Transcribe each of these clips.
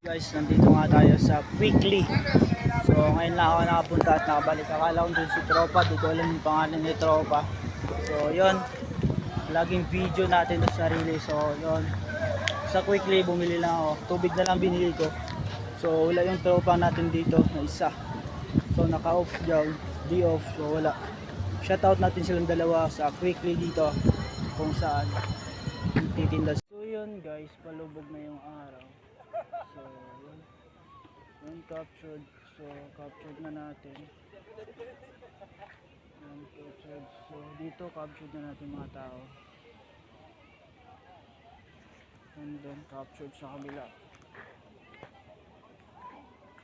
Guys, nandito nga tayo sa Quickly. So ngayon lang ako nakapunta at nakabalik. Akala ko dun si Tropa, di ko alam yung pangalan ni Tropa. So yun, laging video natin sa sarili. So yun, sa Quickly bumili lang ako. Tubig na lang binili ko. So wala yung Tropa natin dito na isa. So naka-off daw, di off, so wala. Shoutout natin silang dalawa sa Quickly dito kung saan titinda. So yun guys, palubog na yung araw. So yun, captured. So captured na natin. Yun, captured. So dito captured na natin mga tao. And then captured sa kabila.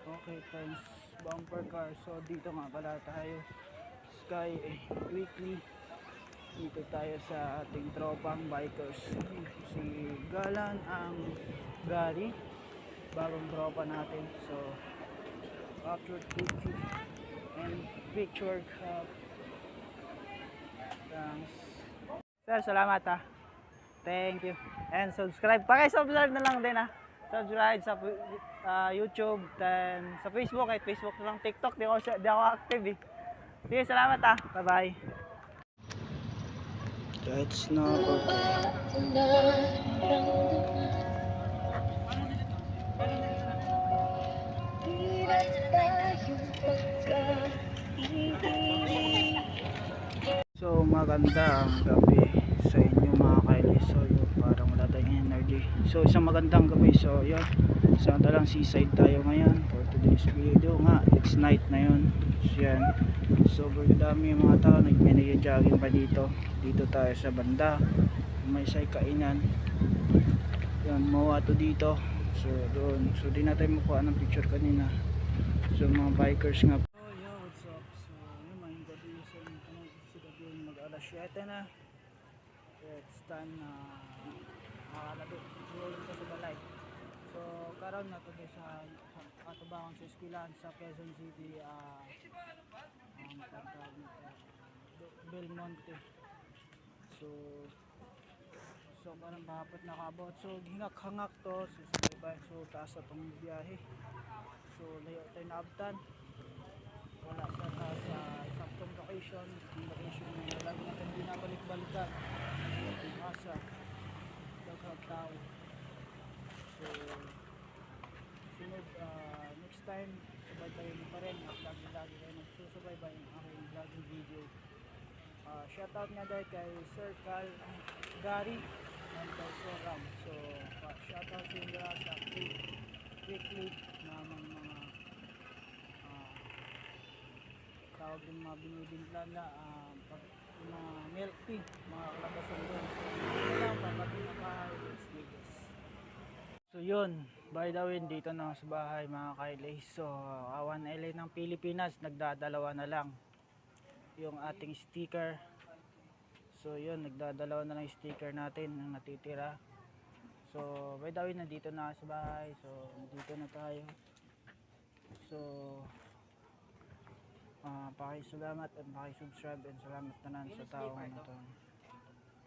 Okay, times bumper car. So dito nga pala tayo. Sky Quickly. Dito tayo sa ating tropang bikers. Si Galan ang Gary, bagong tropa natin. So captured quickly and picture cup. Thanks sir, salamat ha. Thank you. And subscribe, subscribe na lang din ha. Subscribe sa YouTube, then sa Facebook, kahit Facebook na lang. TikTok di ako active eh. Sige, salamat ha. Bye bye. That's not okay. So magandang gabi sa inyo mga Kylie. So yun, parang wala tayong energy. So isang magandang gabi. So yun, samantalang seaside tayo ngayon for today's video nga. It's night na yun. So yan, sobrang dami yung mga tao nag-jogging pa dito. Dito tayo sa banda, may isa'y kainan. Yan, mawa to dito. So doon, so di natin makuha ng picture kanina. So mga bikers nga. Oh yo, what's up? So yun, may gabi sa inyo. Sa gabi mag alas 7 na. It's time na rolling ko sa balay. So karon na to sa katubangan sa eskwelahan sa Quezon City, ang pagtawag nito, Belmonte. So parang dapat nakabot. So hingak-hangak to. So subaybay. So taas na tong biyahe. So layo tayo naabtan. Wala sa taas sa saktong location. Yung location na lagi natin binabalik-balikan. Yung asa. Daghang tao. So sunod, next time subaybayin mo pa rin. Lagi kayo nagsusubaybay yung aking vlogging video. Shoutout nga dahil kay Sir Carl Gary and kay Sir Ram. So shoutout sa inyo sa Quickly na mga tawag yung mga binibintla na mga milk tea, mga kalabasan doon. So lang pagdating na bahay, let's do this. So yun, by the way, dito na sa bahay mga Kylie. So awan LA ng Pilipinas, nagdadalawa na lang yung ating sticker. So yun, nagdadalawa na lang yung sticker natin ang natitira. So by the way, nandito na sa bahay. So dito na tayo. So pakisalamat at pakisubscribe and salamat na sa taong na to.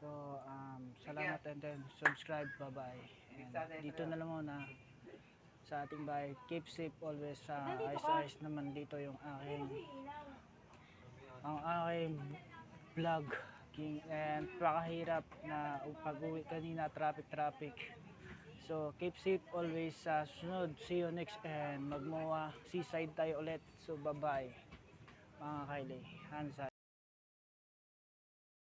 So salamat and then subscribe. Bye bye. And dito na lang muna sa ating bahay. Keep safe always. Ayos naman dito yung aking vlog and pakahirap na pag-uwi kanina, traffic. So keep safe always. Sa sunod, see you next, and magmowa seaside tayo ulit. So bye bye mga Kylie. Hands